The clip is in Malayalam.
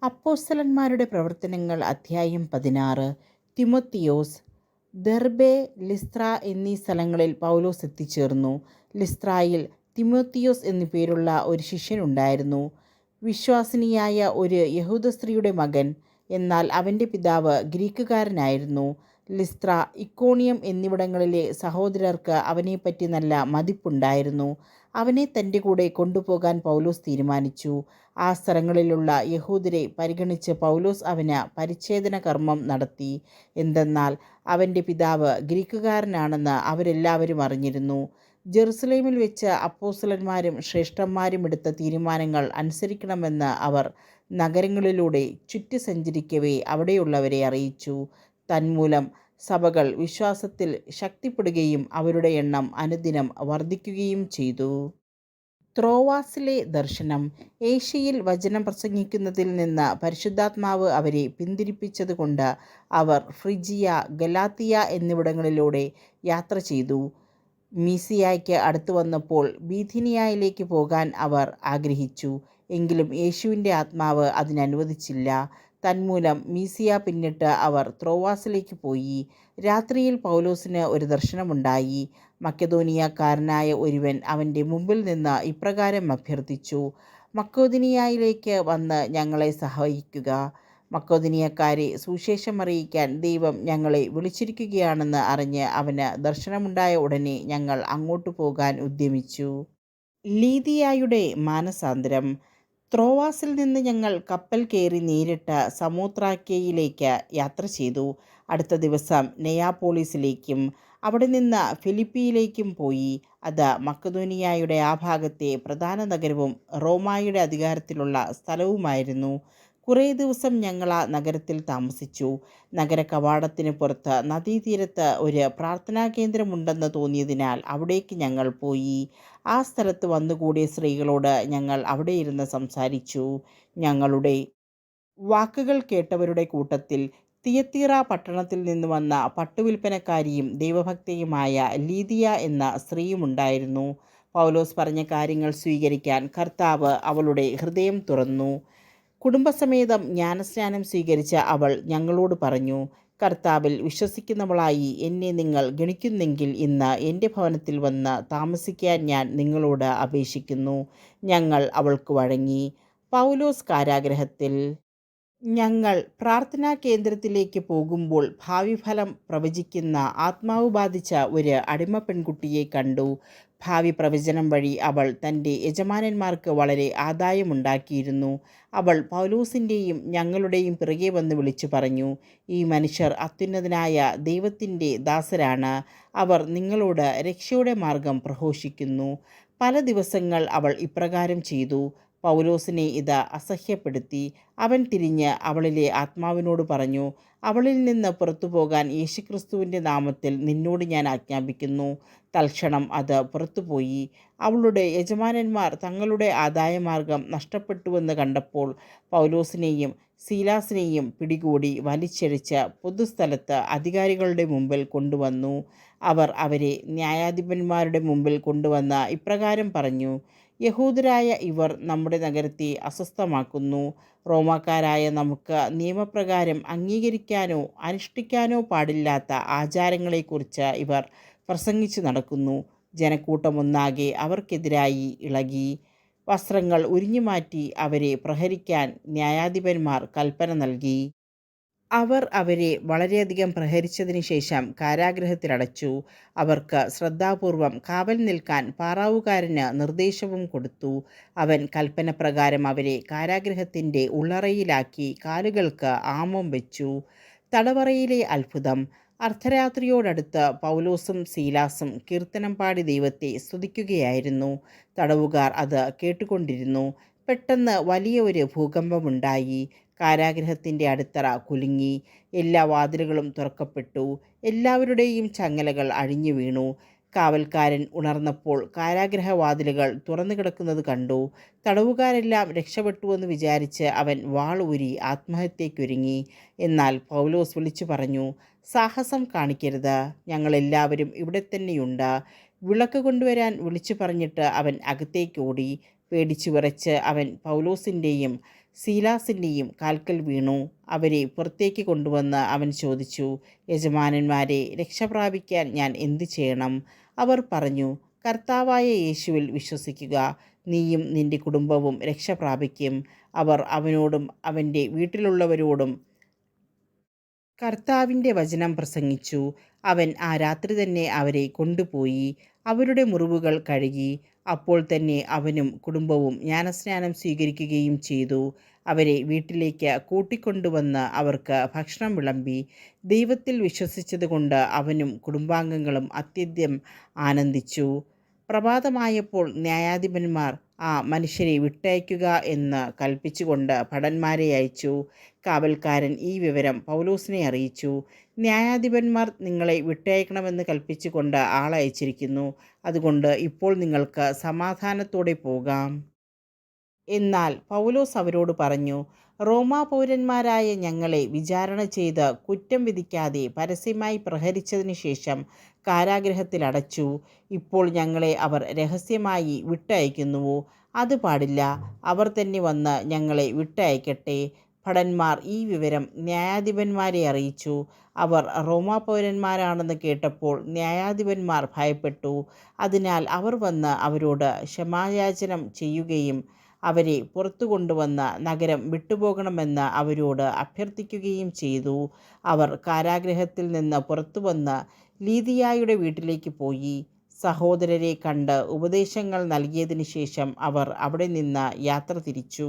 അപ്പോസ്തലന്മാരുടെ പ്രവർത്തനങ്ങൾ അധ്യായം 16. തിമോത്തിയോസ്. ദെർബെ, ലിസ്ത്ര എന്നീ സ്ഥലങ്ങളിൽ പൗലോസ് എത്തിച്ചേർന്നു. ലിസ്ത്രയിൽ തിമോത്തിയോസ് എന്നു പേരുള്ള ഒരു ശിഷ്യനുണ്ടായിരുന്നു. വിശ്വാസിനിയായ ഒരു യഹൂദസ്ത്രീയുടെ മകൻ. എന്നാൽ അവൻ്റെ പിതാവ് ഗ്രീക്കുകാരനായിരുന്നു. ലിസ്ത്ര, ഇക്കോണിയം എന്നിവിടങ്ങളിലെ സഹോദരർക്ക് അവനെപ്പറ്റി നല്ല മതിപ്പുണ്ടായിരുന്നു. അവനെ തൻ്റെ കൂടെ കൊണ്ടുപോകാൻ പൗലോസ് തീരുമാനിച്ചു. ആ സ്ഥലങ്ങളിലുള്ള യഹൂദരെ പരിഗണിച്ച് പൗലോസ് അവന് പരിച്ഛേദന കർമ്മം നടത്തി. എന്തെന്നാൽ അവൻ്റെ പിതാവ് ഗ്രീക്കുകാരനാണെന്ന് അവരെല്ലാവരും അറിഞ്ഞിരുന്നു. ജെറുസലേമിൽ വെച്ച് അപ്പോസ്തലന്മാരും ശ്രേഷ്ഠന്മാരും എടുത്ത തീരുമാനങ്ങൾ അനുസരിക്കണമെന്ന് അവർ നഗരങ്ങളിലൂടെ ചുറ്റി സഞ്ചരിക്കവേ അവിടെയുള്ളവരെ അറിയിച്ചു. തന്മൂലം സഭകൾ വിശ്വാസത്തിൽ ശക്തിപ്പെടുകയും അവരുടെ എണ്ണം അനുദിനം വർദ്ധിക്കുകയും ചെയ്തു. ത്രോവാസിലെ ദർശനം. ഏഷ്യയിൽ വചനം പ്രസംഗിക്കുന്നതിൽ നിന്ന് പരിശുദ്ധാത്മാവ് അവരെ പിന്തിരിപ്പിച്ചതുകൊണ്ട് അവർ ഫ്രിജിയ, ഗലാത്തിയ എന്നിവിടങ്ങളിലൂടെ യാത്ര ചെയ്തു. മീസിയായ്ക്ക് അടുത്തു വന്നപ്പോൾ ബീഥിനിയയിലേക്ക് പോകാൻ അവർ ആഗ്രഹിച്ചു. എങ്കിലും യേശുവിൻ്റെ ആത്മാവ് അതിനനുവദിച്ചില്ല. തന്മൂലം മീസിയ പിന്നിട്ട് അവർ ത്രോവാസിലേക്ക് പോയി. രാത്രിയിൽ പൗലോസിന് ഒരു ദർശനമുണ്ടായി. മക്കെദോനിയക്കാരനായ ഒരുവൻ അവൻ്റെ മുമ്പിൽ നിന്ന് ഇപ്രകാരം അഭ്യർത്ഥിച്ചു: മക്കെദോനിയയിലേക്ക് വന്ന് ഞങ്ങളെ സഹായിക്കുക. മക്കെദോനിയക്കാരെ സുവിശേഷം അറിയിക്കാൻ ദൈവം ഞങ്ങളെ വിളിച്ചിരിക്കുകയാണെന്ന് അറിഞ്ഞ് അവന് ദർശനമുണ്ടായ ഉടനെ ഞങ്ങൾ അങ്ങോട്ട് പോകാൻ ഉദ്യമിച്ചു. ലീദിയായുടെ മാനസാന്തരം. ത്രോവാസിൽ നിന്ന് ഞങ്ങൾ കപ്പൽ കയറി നേരിട്ട് സമോത്രാക്കയിലേക്ക് യാത്ര ചെയ്തു. അടുത്ത ദിവസം നെയാപോളിസിലേക്കും അവിടെ നിന്ന് ഫിലിപ്പിയിലേക്കും പോയി. അത് മക്കെദോനിയയുടെ ആ ഭാഗത്തെ പ്രധാന നഗരവും റോമായുടെ അധികാരത്തിലുള്ള സ്ഥലവുമായിരുന്നു. കുറേ ദിവസം ഞങ്ങൾ ആ നഗരത്തിൽ താമസിച്ചു. നഗര കവാടത്തിന് പുറത്ത് നദീതീരത്ത് ഒരു പ്രാർത്ഥനാ കേന്ദ്രമുണ്ടെന്ന് തോന്നിയതിനാൽ അവിടേക്ക് ഞങ്ങൾ പോയി. ആ സ്ഥലത്ത് വന്നുകൂടിയ സ്ത്രീകളോട് ഞങ്ങൾ അവിടെ ഇരുന്ന് സംസാരിച്ചു. ഞങ്ങളുടെ വാക്കുകൾ കേട്ടവരുടെ കൂട്ടത്തിൽ തിയത്തീറ പട്ടണത്തിൽ നിന്ന് വന്ന പട്ടുവിൽപ്പനക്കാരിയും ദൈവഭക്തയുമായ ലീദിയ എന്ന സ്ത്രീയുമുണ്ടായിരുന്നു. പൗലോസ് പറഞ്ഞ കാര്യങ്ങൾ സ്വീകരിക്കാൻ കർത്താവ് അവളുടെ ഹൃദയം തുറന്നു. കുടുംബസമേതം ജ്ഞാനസ്നാനം സ്വീകരിച്ച അവൾ ഞങ്ങളോട് പറഞ്ഞു: കർത്താവിൽ വിശ്വസിക്കുന്നവളായി എന്നെ നിങ്ങൾ ഗണിക്കുന്നെങ്കിൽ ഇന്ന് എൻ്റെ ഭവനത്തിൽ വന്ന് താമസിക്കാൻ ഞാൻ നിങ്ങളോട് അപേക്ഷിക്കുന്നു. ഞങ്ങൾ അവൾക്ക് വഴങ്ങി. പൗലോസ് കാരാഗൃഹത്തിൽ. ഞങ്ങൾ പ്രാർത്ഥനാ കേന്ദ്രത്തിലേക്ക് പോകുമ്പോൾ ഭാവിഫലം പ്രവചിക്കുന്ന ആത്മാവ് ബാധിച്ച ഒരു അടിമ പെൺകുട്ടിയെ കണ്ടു. ഭാവി പ്രവചനം വഴി അവൾ തൻ്റെ യജമാനന്മാർക്ക് വളരെ ആദായമുണ്ടാക്കിയിരുന്നു. അവൾ പൗലോസിൻ്റെയും ഞങ്ങളുടെയും പിറകെ വന്ന് വിളിച്ചു പറഞ്ഞു: ഈ മനുഷ്യർ അത്യുന്നതനായ ദൈവത്തിൻ്റെ ദാസരാണ്. അവർ നിങ്ങളോട് രക്ഷയുടെ മാർഗം പ്രഘോഷിക്കുന്നു. പല ദിവസങ്ങൾ അവൾ ഇപ്രകാരം ചെയ്തു. പൗലോസിനെ ഇത് അസഹ്യപ്പെടുത്തി. അവൻ തിരിഞ്ഞ് അവളിലെ ആത്മാവിനോട് പറഞ്ഞു: അവളിൽ നിന്ന് പുറത്തു പോകാൻ യേശുക്രിസ്തുവിൻ്റെ നാമത്തിൽ നിന്നോട് ഞാൻ ആജ്ഞാപിക്കുന്നു. തൽക്ഷണം അത് പുറത്തുപോയി. അവളുടെ യജമാനന്മാർ തങ്ങളുടെ ആദായമാർഗം നഷ്ടപ്പെട്ടുവെന്ന് കണ്ടപ്പോൾ പൗലോസിനെയും സീലാസിനെയും പിടികൂടി വലിച്ചിഴച്ച് പൊതുസ്ഥലത്ത് അധികാരികളുടെ മുമ്പിൽ കൊണ്ടുവന്നു. അവർ അവരെ ന്യായാധിപന്മാരുടെ മുമ്പിൽ കൊണ്ടുവന്ന് ഇപ്രകാരം പറഞ്ഞു: യഹൂദരായ ഇവർ നമ്മുടെ നഗരത്തെ അസ്വസ്ഥമാക്കുന്നു. റോമാക്കാരായ നമുക്ക് നിയമപ്രകാരം അംഗീകരിക്കാനോ അനുഷ്ഠിക്കാനോ പാടില്ലാത്ത ആചാരങ്ങളെക്കുറിച്ച് ഇവർ പ്രസംഗിച്ചു നടക്കുന്നു. ജനക്കൂട്ടമൊന്നാകെ അവർക്കെതിരായി ഇളകി. വസ്ത്രങ്ങൾ ഉരിഞ്ഞുമാറ്റി അവരെ പ്രഹരിക്കാൻ ന്യായാധിപന്മാർ കൽപ്പന നൽകി. അവർ അവരെ വളരെയധികം പ്രഹരിച്ചതിന് ശേഷം കാരാഗൃഹത്തിലടച്ചു. അവർക്ക് ശ്രദ്ധാപൂർവം കാവൽ നിൽക്കാൻ പാറാവുകാരന് നിർദ്ദേശവും കൊടുത്തു. അവൻ കൽപ്പനപ്രകാരം അവരെ കാരാഗൃഹത്തിൻ്റെ ഉള്ളറയിലാക്കി കാലുകൾക്ക് ആമം വെച്ചു. തടവറയിലെ അത്ഭുതം. അർദ്ധരാത്രിയോടടുത്ത് പൗലോസും സീലാസും കീർത്തനം പാടി ദൈവത്തെ സ്തുതിക്കുകയായിരുന്നു. തടവുകാർ അത് കേട്ടുകൊണ്ടിരുന്നു. പെട്ടെന്ന് വലിയ ഒരു ഭൂകമ്പമുണ്ടായി. കാരാഗൃഹത്തിൻ്റെ അടിത്തറ കുലുങ്ങി. എല്ലാ വാതിലുകളും തുറക്കപ്പെട്ടു. എല്ലാവരുടെയും ചങ്ങലകൾ അഴിഞ്ഞു വീണു. കാവൽക്കാരൻ ഉണർന്നപ്പോൾ കാരാഗൃഹവാതിലുകൾ തുറന്നു കിടക്കുന്നത് കണ്ടു. തടവുകാരെല്ലാം രക്ഷപ്പെട്ടുവെന്ന് വിചാരിച്ച് അവൻ വാൾ ഊരി ആത്മഹത്യയ്ക്കൊരുങ്ങി. എന്നാൽ പൗലോസ് വിളിച്ചു പറഞ്ഞു: സാഹസം കാണിക്കരുത്, ഞങ്ങളെല്ലാവരും ഇവിടെ തന്നെയുണ്ട്. വിളക്ക് കൊണ്ടുവരാൻ വിളിച്ചു പറഞ്ഞിട്ട് അവൻ അകത്തേക്ക് ഓടി. പേടിച്ചു വിറച്ച് അവൻ പൗലോസിൻ്റെയും സീലാസിൻ്റെയും കാൽക്കൽ വീണു. അവരെ പുറത്തേക്ക് കൊണ്ടുവന്ന് അവൻ ചോദിച്ചു, യജമാനന്മാരെ, രക്ഷ പ്രാപിക്കാൻ ഞാൻ എന്തു ചെയ്യണം? അവർ പറഞ്ഞു, കർത്താവായ യേശുവിൽ വിശ്വസിക്കുക, നീയും നിന്റെ കുടുംബവും രക്ഷ പ്രാപിക്കും. അവർ അവനോടും അവൻ്റെ വീട്ടിലുള്ളവരോടും കർത്താവിൻ്റെ വചനം പ്രസംഗിച്ചു. അവൻ ആ രാത്രി തന്നെ അവരെ കൊണ്ടുപോയി അവരുടെ മുറിവുകൾ കഴുകി. അപ്പോൾ തന്നെ അവനും കുടുംബവും ജ്ഞാനസ്നാനം സ്വീകരിക്കുകയും ചെയ്തു. അവരെ വീട്ടിലേക്ക് കൂട്ടിക്കൊണ്ടുവന്ന് അവർക്ക് ഭക്ഷണം വിളമ്പി. ദൈവത്തിൽ വിശ്വസിച്ചതുകൊണ്ട് അവനും കുടുംബാംഗങ്ങളും അത്യന്തം ആനന്ദിച്ചു. പ്രഭാതമായപ്പോൾ ന്യായാധിപന്മാർ ആ മനുഷ്യരെ വിട്ടയക്കുക എന്ന് കൽപ്പിച്ചുകൊണ്ട് ഭടന്മാരെ അയച്ചു. കാവൽക്കാരൻ ഈ വിവരം പൗലോസിനെ അറിയിച്ചു. ന്യായാധിപന്മാർ നിങ്ങളെ വിട്ടയക്കണമെന്ന് കൽപ്പിച്ചുകൊണ്ട് ആളയച്ചിരിക്കുന്നു. അതുകൊണ്ട് ഇപ്പോൾ നിങ്ങൾക്ക് സമാധാനത്തോടെ പോകാം. എന്നാൽ പൗലോസ് അവരോട് പറഞ്ഞു, റോമാ പൗരന്മാരായ ഞങ്ങളെ വിചാരണ ചെയ്ത് കുറ്റം വിധിക്കാതെ പരസ്യമായി പ്രഹരിച്ചതിന് ശേഷം കാരാഗൃഹത്തിൽ അടച്ചു. ഇപ്പോൾ ഞങ്ങളെ അവർ രഹസ്യമായി വിട്ടയക്കുന്നുവോ? അത് പാടില്ല. അവർ തന്നെ വന്ന് ഞങ്ങളെ വിട്ടയക്കട്ടെ. ഭടന്മാർ ഈ വിവരം ന്യായാധിപന്മാരെ അറിയിച്ചു. അവർ റോമാ പൗരന്മാരാണെന്ന് കേട്ടപ്പോൾ ന്യായാധിപന്മാർ ഭയപ്പെട്ടു. അതിനാൽ അവർ വന്ന് അവരോട് ക്ഷമായാചനം ചെയ്യുകയും അവരെ പുറത്തു കൊണ്ടുവന്ന് നഗരം വിട്ടുപോകണമെന്ന് അവരോട് അഭ്യർത്ഥിക്കുകയും ചെയ്തു. അവർ കാരാഗൃഹത്തിൽ നിന്ന് പുറത്തു വന്ന് ലീദിയായുടെ വീട്ടിലേക്ക് പോയി. സഹോദരരെ കണ്ട് ഉപദേശങ്ങൾ നൽകിയതിനു ശേഷം അവർ അവിടെ നിന്ന് യാത്ര തിരിച്ചു.